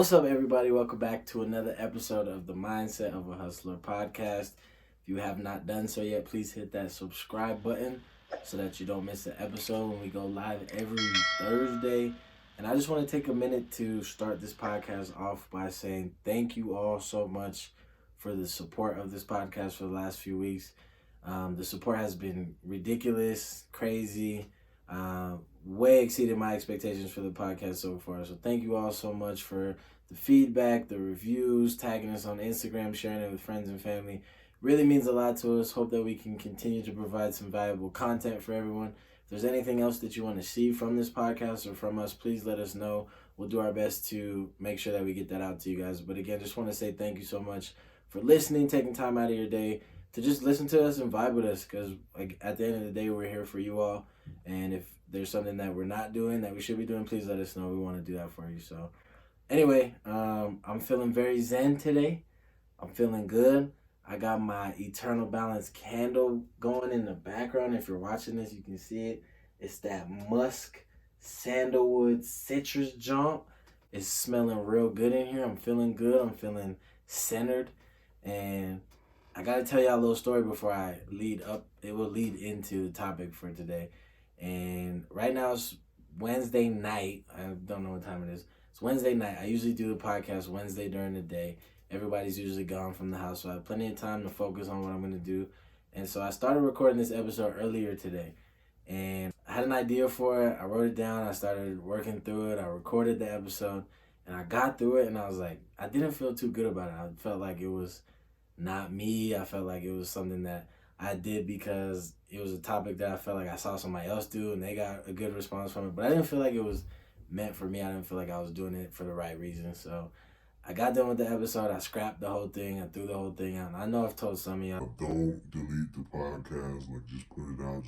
What's up, everybody? Welcome back to another episode of the Mindset of a Hustler podcast. If you have not done so yet, please hit that subscribe button so that you don't miss an episode when we go live every Thursday. And I just want to take a minute to start this podcast off by saying thank you all so much for the support of this podcast for the last few weeks. The support has been ridiculous, crazy, way exceeded my expectations for the podcast so far. So thank you all so much for the feedback, the reviews, tagging us on Instagram, sharing it with friends and family. Really means a lot to us. Hope that we can continue to provide some valuable content for everyone. If there's anything else that you want to see from this podcast or from us, please let us know. We'll do our best to make sure that we get that out to you guys. But again, just want to say thank you so much for listening, taking time out of your day to just listen to us and vibe with us, because at the end of the day, we're here for you all. And if there's something that we're not doing that we should be doing, please let us know. We want to do that for you. So anyway, I'm feeling very zen today. I'm feeling good. I got my Eternal Balance candle going in the background. If you're watching this, you can see it. It's that musk, sandalwood, citrus jump. It's smelling real good in here. I'm feeling good. I'm feeling centered. And I got to tell y'all a little story before I lead up. It will lead into the topic for today. And right now it's Wednesday night. I don't know what time it is. It's Wednesday night. I usually do the podcast Wednesday during the day. Everybody's usually gone from the house, so I have plenty of time to focus on what I'm going to do. And so I started recording this episode earlier today. And I had an idea for it. I wrote it down. I started working through it. I recorded the episode. And I got through it, and I was like, I didn't feel too good about it. I felt like it was not me. I felt like it was something that I did because it was a topic that I felt like I saw somebody else do and they got a good response from it. But I didn't feel like it was meant for me. I didn't feel like I was doing it for the right reason. So I got done with the episode. I scrapped the whole thing. I threw the whole thing out. And I know I've told some of y'all, don't delete the podcast. Like, just put it out.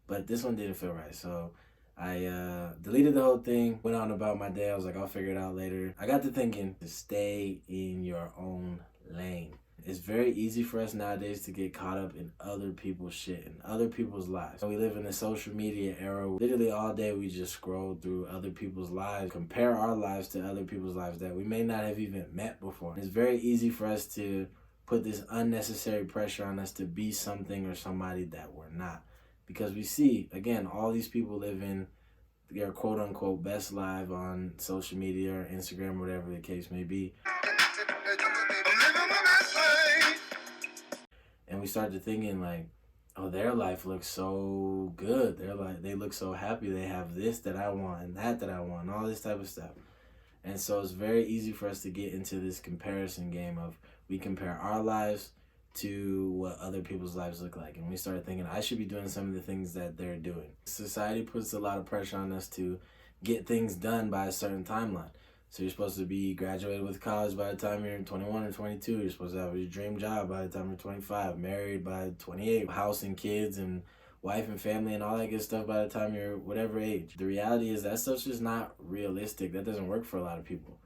But this one didn't feel right. So I deleted the whole thing, went on about my day. I was like, I'll figure it out later. I got to thinking to stay in your own lane. It's very easy for us nowadays to get caught up in other people's shit and other people's lives. We live in a social media era. Literally all day we just scroll through other people's lives, compare our lives to other people's lives that we may not have even met before. It's very easy for us to put this unnecessary pressure on us to be something or somebody that we're not. Because we see, again, all these people living their quote-unquote best life on social media or Instagram, whatever the case may be. And we started thinking like, oh, their life looks so good. They look so happy. They have this that I want and that I want, and all this type of stuff. And so it's very easy for us to get into this comparison game of we compare our lives to what other people's lives look like. And we started thinking, I should be doing some of the things that they're doing. Society puts a lot of pressure on us to get things done by a certain timeline. So you're supposed to be graduated with college by the time you're 21 or 22. You're supposed to have your dream job by the time you're 25. Married by 28. House and kids and wife and family and all that good stuff by the time you're whatever age. The reality is that stuff's just not realistic. That doesn't work for a lot of people.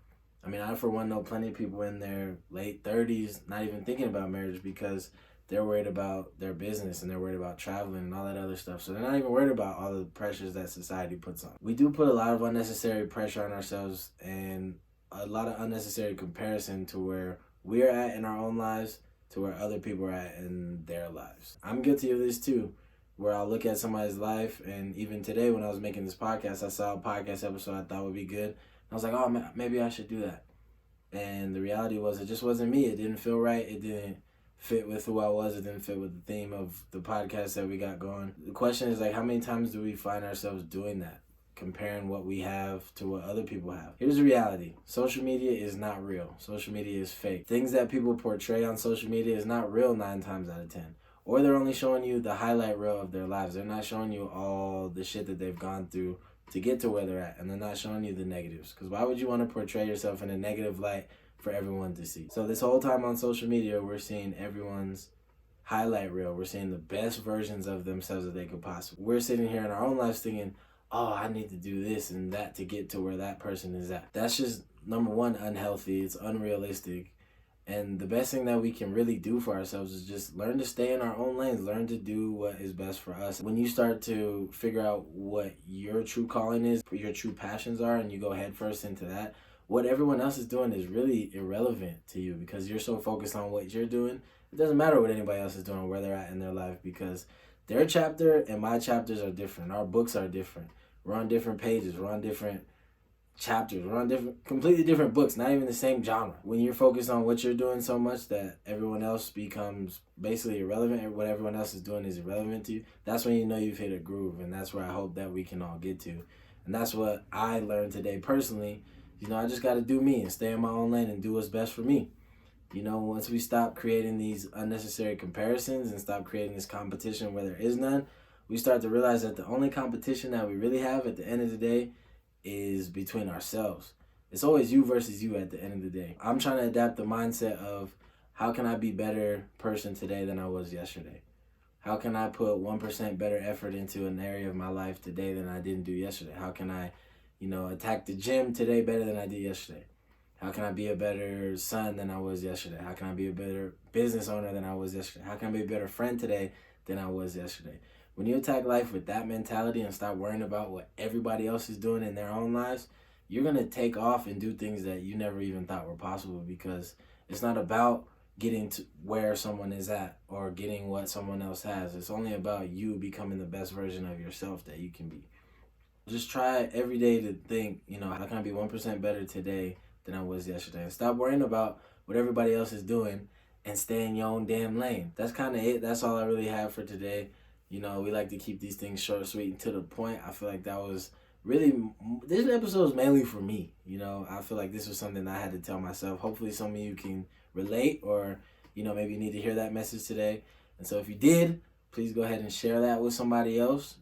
I mean, I for one know plenty of people in their late 30s not even thinking about marriage because they're worried about their business and they're worried about traveling and all that other stuff. So they're not even worried about all the pressures that society puts on. We do put a lot of unnecessary pressure on ourselves and a lot of unnecessary comparison to where we're at in our own lives to where other people are at in their lives. I'm guilty of this too, where I'll look at somebody's life, and even today when I was making this podcast, I saw a podcast episode I thought would be good. I was like, oh, maybe I should do that. And the reality was it just wasn't me. It didn't feel right. It didn't fit with who I was. It didn't fit with the theme of the podcast that we got going. The question is like, how many times do we find ourselves doing that? Comparing what we have to what other people have. Here's the reality. Social media is not real. Social media is fake. Things that people portray on social media is not real 9 times out of 10. Or they're only showing you the highlight reel of their lives. They're not showing you all the shit that they've gone through to get to where they're at. And they're not showing you the negatives. Because why would you want to portray yourself in a negative light for everyone to see? So this whole time on social media, we're seeing everyone's highlight reel. We're seeing the best versions of themselves that they could possibly. We're sitting here in our own lives thinking, oh, I need to do this and that to get to where that person is at. That's just, number one, unhealthy. It's unrealistic. And the best thing that we can really do for ourselves is just learn to stay in our own lanes, learn to do what is best for us. When you start to figure out what your true calling is, what your true passions are, and you go head first into that, what everyone else is doing is really irrelevant to you because you're so focused on what you're doing. It doesn't matter what anybody else is doing, where they're at in their life, because their chapter and my chapters are different. Our books are different. We're on different pages. We're on different chapters. We're on completely different books, not even the same genre. When you're focused on what you're doing so much that everyone else becomes basically irrelevant, or what everyone else is doing is irrelevant to you, that's when you know you've hit a groove, and that's where I hope that we can all get to. And that's what I learned today personally. I just got to do me and stay in my own lane and do what's best for me. Once we stop creating these unnecessary comparisons and stop creating this competition where there is none, we start to realize that the only competition that we really have at the end of the day is between ourselves. It's always you versus you at the end of the day. I'm trying to adapt the mindset of how can I be a better person today than I was yesterday? How can I put 1% better effort into an area of my life today than I didn't do yesterday? How can I, attack the gym today better than I did yesterday? How can I be a better son than I was yesterday? How can I be a better business owner than I was yesterday? How can I be a better friend today than I was yesterday? When you attack life with that mentality and stop worrying about what everybody else is doing in their own lives, you're going to take off and do things that you never even thought were possible, because it's not about getting to where someone is at or getting what someone else has. It's only about you becoming the best version of yourself that you can be. Just try every day to think, how can I be 1% better today than I was yesterday? And stop worrying about what everybody else is doing and stay in your own damn lane. That's kind of it. That's all I really have for today. We like to keep these things short, sweet, and to the point. I feel like that was really, this episode is mainly for me. I feel like this was something I had to tell myself. Hopefully some of you can relate, or, maybe you need to hear that message today. And so if you did, please go ahead and share that with somebody else.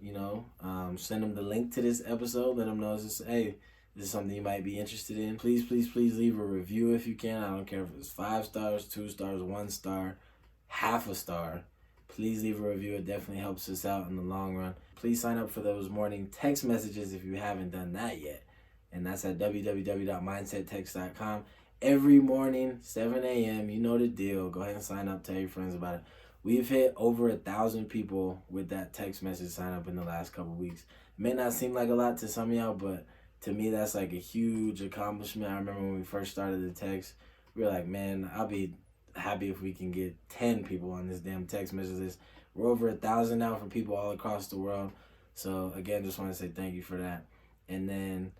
Send them the link to this episode. Let them know, hey, this is something you might be interested in. Please, please, please leave a review if you can. I don't care if it's 5 stars, 2 stars, 1 star, half a star. Please leave a review. It definitely helps us out in the long run. Please sign up for those morning text messages if you haven't done that yet. And that's at www.mindsettext.com. Every morning, 7 a.m., you know the deal. Go ahead and sign up. Tell your friends about it. We've hit over 1,000 people with that text message sign up in the last couple weeks. It may not seem like a lot to some of y'all, but to me, that's like a huge accomplishment. I remember when we first started the text, we were like, man, I'll be happy if we can get 10 people on this damn text message list. We're over 1,000 now from people all across the world. So again, just want to say thank you for that. And then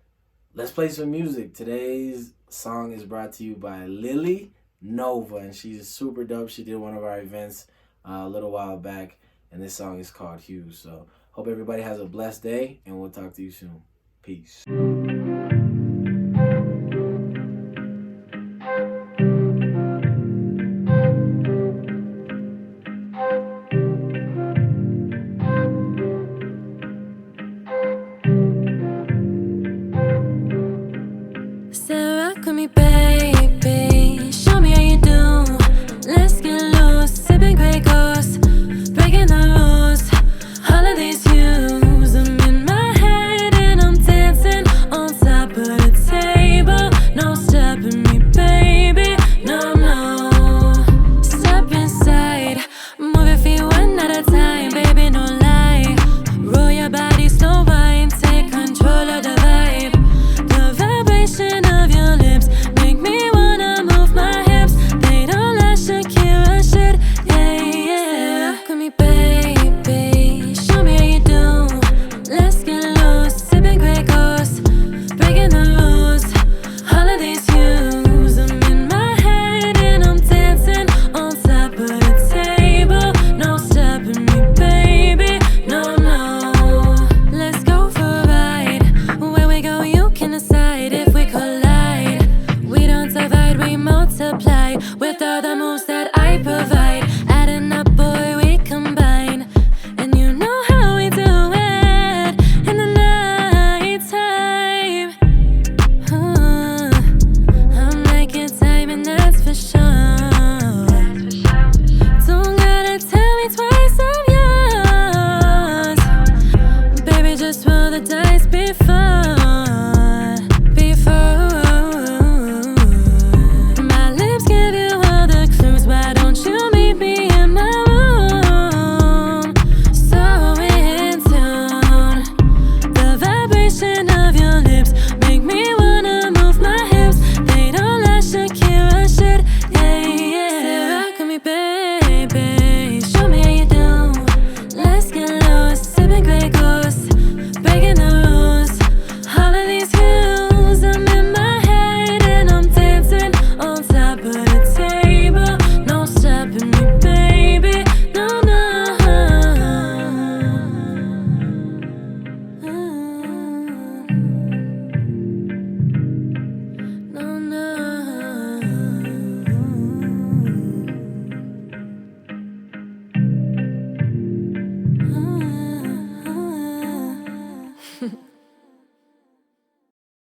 let's play some music. Today's song is brought to you by Lily Nova, and she's super dope. She did one of our events a little while back, and this song is called Hughes. So hope everybody has a blessed day, and we'll talk to you soon. Peace. With all the moves that I provide.